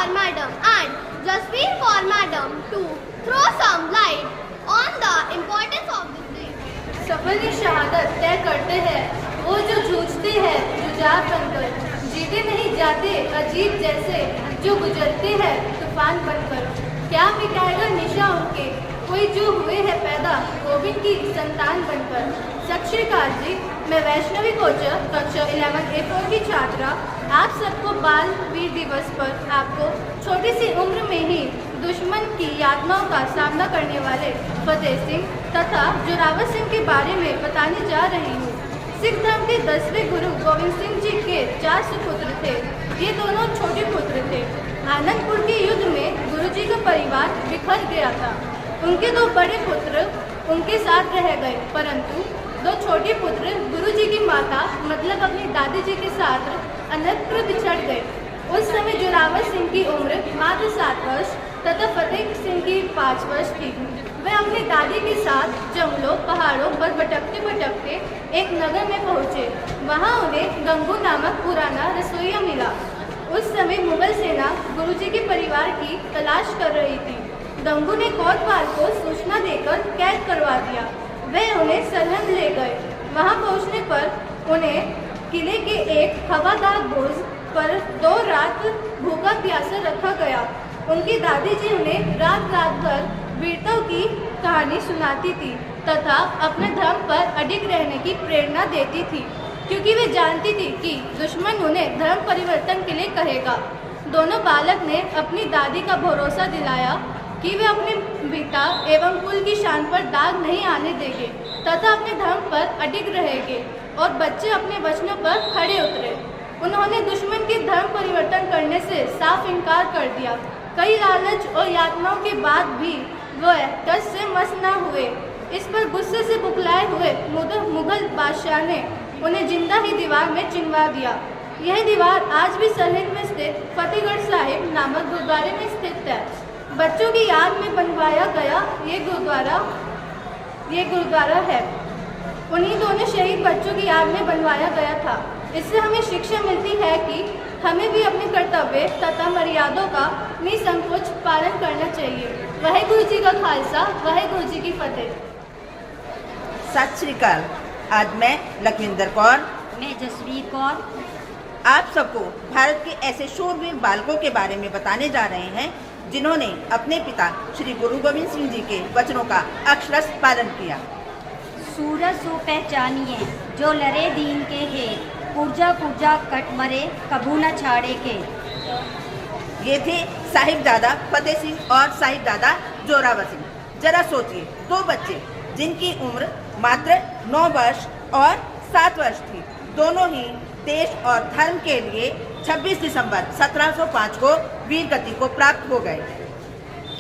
for Madam and Jasveer for Madam to throw some light on the importance of this day. सफल शहादत तय करते हैं वो जो जूझते हैं जुझार बनकर, जीते नहीं जाते अजीत जैसे जो गुजरते हैं तूफान बनकर। क्या मिटाएगा निशा उनके कोई जो हुए हैं पैदा गोविंद की संतान बनकर। सत श्री अकाल जी, मैं वैष्णवी कोचर कक्षा 11A4 की छात्रा आप सबको बाल वीर दिवस पर आपको छोटी सी उम्र में ही दुश्मन की यातनाओं का सामना करने वाले फतेह सिंह तथा जोरावर सिंह के बारे में बताने जा रही हूँ। सिख धर्म के 10वें गुरु गोविंद सिंह जी के 4 सुपुत्र थे। ये दोनों छोटे पुत्र थे। आनंदपुर के युद्ध में गुरुजी का परिवार बिखर गया था। उनके 2 बड़े पुत्र उनके साथ रह गए, परंतु 2 छोटे पुत्र गुरुजी की माता मतलब अपनी दादी जी के साथ अन्यत्र बिछड़ गए। उस समय जोरावर सिंह की उम्र मात्र 7 वर्ष तथा फतेह सिंह की 5 वर्ष थी। वे अपनी दादी के साथ जंगलों पहाड़ों पर भटकते भटकते एक नगर में पहुंचे। वहां उन्हें गंगू नामक पुराना रसोइया मिला। उस समय मुगल सेना गुरुजी के परिवार की तलाश कर रही थी। गंगू ने कोतवाल को सूचना देकर कैद करवा दिया। वे उन्हें सरहद ले गए। वहां पहुंचने पर उन्हें किले के एक हवादार बोझ पर 2 रात भूखा प्यासा रखा गया। उनकी दादी जी उन्हें रात रात भर वीरता की कहानी सुनाती थी तथा अपने धर्म पर अडिग रहने की प्रेरणा देती थी, क्योंकि वे जानती थी कि दुश्मन उन्हें धर्म परिवर्तन के लिए कहेगा। दोनों बालक ने अपनी दादी का भरोसा दिलाया कि वे अपने पिता एवं कुल की शान पर दाग नहीं आने देंगे तथा अपने धर्म पर अडिग रहेंगे, और बच्चे अपने वचनों पर खड़े उतरे। उन्होंने दुश्मन के धर्म परिवर्तन करने से साफ इनकार कर दिया। कई लालच और यातनाओं के बाद भी वह कष्ट से मस न हुए। इस पर गुस्से से बुखलाए हुए मुगल बादशाह ने उन्हें जिंदा ही दीवार में चिनवा दिया। यह दीवार आज भी सरहिंद में स्थित फतेहगढ़ साहिब नामक गुरुद्वारे में स्थित है। बच्चों की याद में बनवाया गया ये गुरुद्वारा है। उन्हीं दोनों शहीद बच्चों की याद में बनवाया गया था। इससे हमें शिक्षा मिलती है कि हमें भी अपने कर्तव्य तथा मर्यादों का निसंकोच पालन करना चाहिए। वाहेगुरु जी का खालसा, वाहेगुरु जी की फतेह। सत श्री अकाल। आज मैं लखविंदर कौर, मैं जसवीर कौर आप सबको भारत के ऐसे शूरवीर बालकों के बारे में बताने जा रहे हैं जिन्होंने अपने पिता श्री गुरु गोविंद सिंह जी के वचनों का अक्षरश पालन किया। सूरज सो पहचानिए जो लरे दीन के है, पुरजा पुरजा कट मरे कबू न छाड़े के। ये थे साहिबजादा फतेह सिंह और साहिबजादा जोरावर सिंह। जरा सोचिए, 2 बच्चे जिनकी उम्र मात्र 9 वर्ष और 7 वर्ष थी, दोनों ही देश और धर्म के लिए 26 दिसंबर 1705 को वीर गति को प्राप्त हो गए।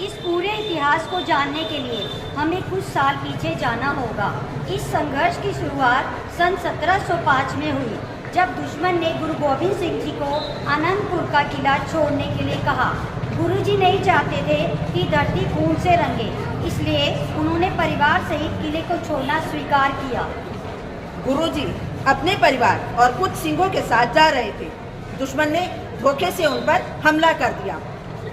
इस पूरे इतिहास को जानने के लिए हमें कुछ साल पीछे जाना होगा। इस संघर्ष की शुरुआत सन 1705 में हुई, जब दुश्मन ने गुरु गोविंद सिंह जी को आनंदपुर का किला छोड़ने के लिए कहा। गुरुजी नहीं चाहते थे कि धरती खून से रंगे, इसलिए उन्होंने परिवार सहित किले को छोड़ना स्वीकार किया। गुरुजी अपने परिवार और कुछ सिंहों के साथ जा रहे थे। दुश्मन ने धोखे से उन पर हमला कर दिया।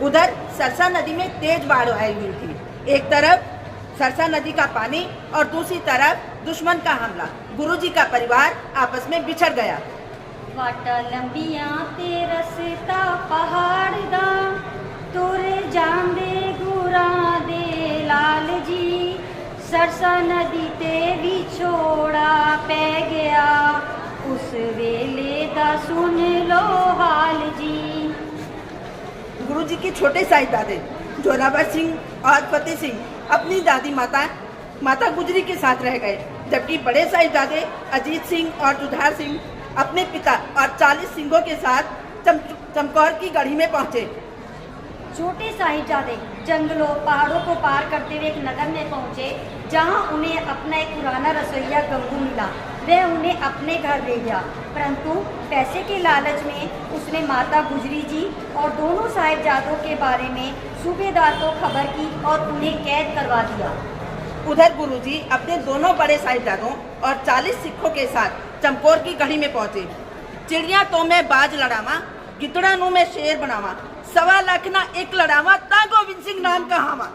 उधर सरसा नदी में तेज बाढ़ आई हुई थी। एक तरफ सरसा नदी का पानी और दूसरी तरफ दुश्मन का हमला। गुरुजी का परिवार आपस में बिछड़ गया। वाटा लंबिया ते रसता पहाड़ दा, तोरे जांदे गुरा दे लाल जी, सरसा नदी ते विछोड़ा पै गया, उस वेले दा सुन लो हाल जी। गुरुजी के छोटे साहिबजादे जोरावर सिंह और फतेह सिंह अपनी दादी माता गुजरी के साथ रह गए, जबकि बड़े साहिबजादे अजीत सिंह और जुझार सिंह अपने पिता और 40 सिंहों के साथ चमकौर की गढ़ी में पहुंचे। छोटे साहिबजादे जंगलों पहाड़ों को पार करते हुए एक नगर में पहुंचे, जहां उन्हें अपना एक पुराना रसोइया गंगू मिला। वह उन्हें अपने घर ले गया, परंतु पैसे के लालच में उसने माता गुजरी जी और दोनों साहिबजादों के बारे में सूबेदार को खबर की और उन्हें कैद करवा दिया। उधर गुरुजी अपने दोनों बड़े साहिबजादों और 40 सिखों के साथ चमकौर की गढ़ी में पहुंचे। चिड़िया तो मैं बाज लड़ावा, गिदड़ा नू मैं शेर बनावा, 1.25 लाख ना एक लड़ावा, ता गोविंद सिंह नाम कहावा।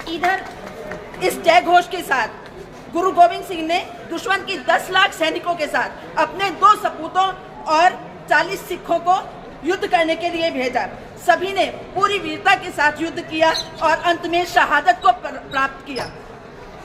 इधर इस जय घोष के साथ गुरु गोविंद सिंह ने दुश्मन की 10 लाख सैनिकों के साथ अपने 2 सपूतों और 40 सिखों को युद्ध करने के लिए भेजा। सभी ने पूरी वीरता के साथ युद्ध किया और अंत में शहादत को प्राप्त किया।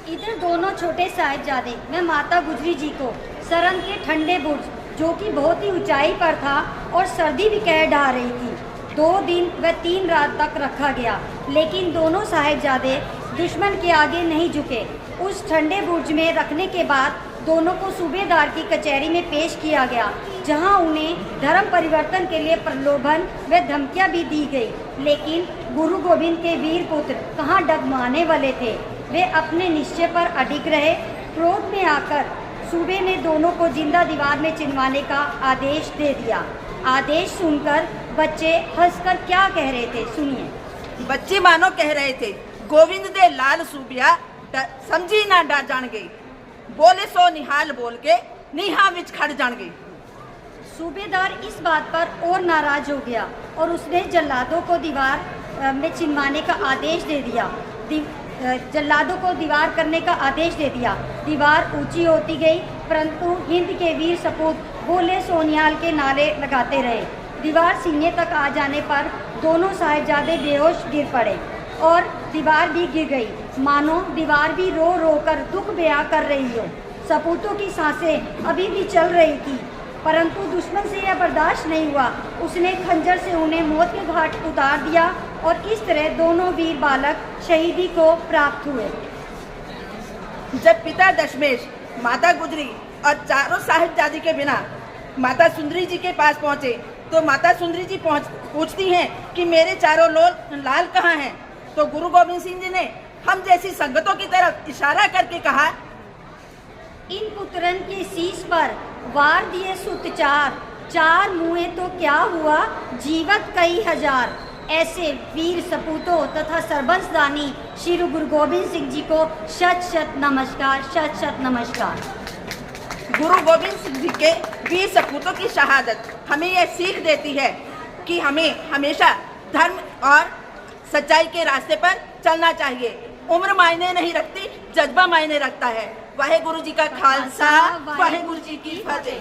इधर दोनों छोटे साहिबजादे मैं माता गुजरी जी को सरन के ठंडे बुर्ज, जो कि बहुत ही ऊंचाई पर था और सर्दी भी कह ढा रही थी, 2 दिन व 3 रात तक रखा गया, लेकिन दोनों साहिबजादे दुश्मन के आगे नहीं झुके। उस ठंडे बुर्ज में रखने के बाद दोनों को सूबेदार की कचहरी में पेश किया गया, जहां उन्हें धर्म परिवर्तन के लिए प्रलोभन व धमकियां भी दी गई। लेकिन गुरु गोविंद के वीर पुत्र कहां डगमाने वाले थे, वे अपने निश्चय पर अडिग रहे। क्रोध में आकर सूबे ने दोनों को जिंदा दीवार में चिनवाने का आदेश दे दिया। आदेश सुनकर बच्चे हंसकर क्या कह रहे थे, सुनिए। बच्चे मानो कह रहे थे, गोविंद दे लाल सूबिया समझी ना डर जान गई, बोले सो निहाल बोल के निहा विच खड़ जान गई। सूबेदार इस बात पर और नाराज हो गया और उसने जल्लादों को दीवार में चिनवाने का आदेश दे दिया। जल्लादों को दीवार करने का आदेश दे दिया। दीवार ऊंची होती गई, परंतु हिंद के वीर सपूत बोले सोनियाल के नारे लगाते रहे। दीवार सीने तक आ जाने पर दोनों साहिबजादे बेहोश गिर पड़े और दीवार भी गिर गई, मानो दीवार भी रो रो कर दुख बयां कर रही हो। सपूतों की सांसें अभी भी चल रही थी, परंतु दुश्मन से यह बर्दाश्त नहीं हुआ। उसने खंजर से उन्हें मौत के घाट उतार दिया और इस तरह दोनों वीर बालक शहीदी को प्राप्त हुए। जब पिता दशमेश, माता गुजरी और चारों साहिबजादी के बिना माता सुंदरी जी के पास पहुंचे, तो माता सुंदरी जी पूछती हैं कि मेरे चारों लाल कहाँ हैं? तो गुरु गोविंद सिंह जी ने हम जैसी संगतों की तरफ इशारा करके कहा, इन पुत्रन के शीश पर वार दिए सुत 4 मुए तो क्या हुआ, जीवत कई हजार। ऐसे वीर सपूतों तथा सरबंसदानी श्री गुरु गोविंद सिंह जी को शत शत नमस्कार, शत शत नमस्कार। गुरु गोविंद सिंह जी के वीर सपूतों की शहादत हमें यह सीख देती है कि हमें हमेशा धर्म और सच्चाई के रास्ते पर चलना चाहिए। उम्र मायने नहीं रखती, जज्बा मायने रखता है। वाहे गुरु जी का खालसा, वाहे गुरु जी की फतेह।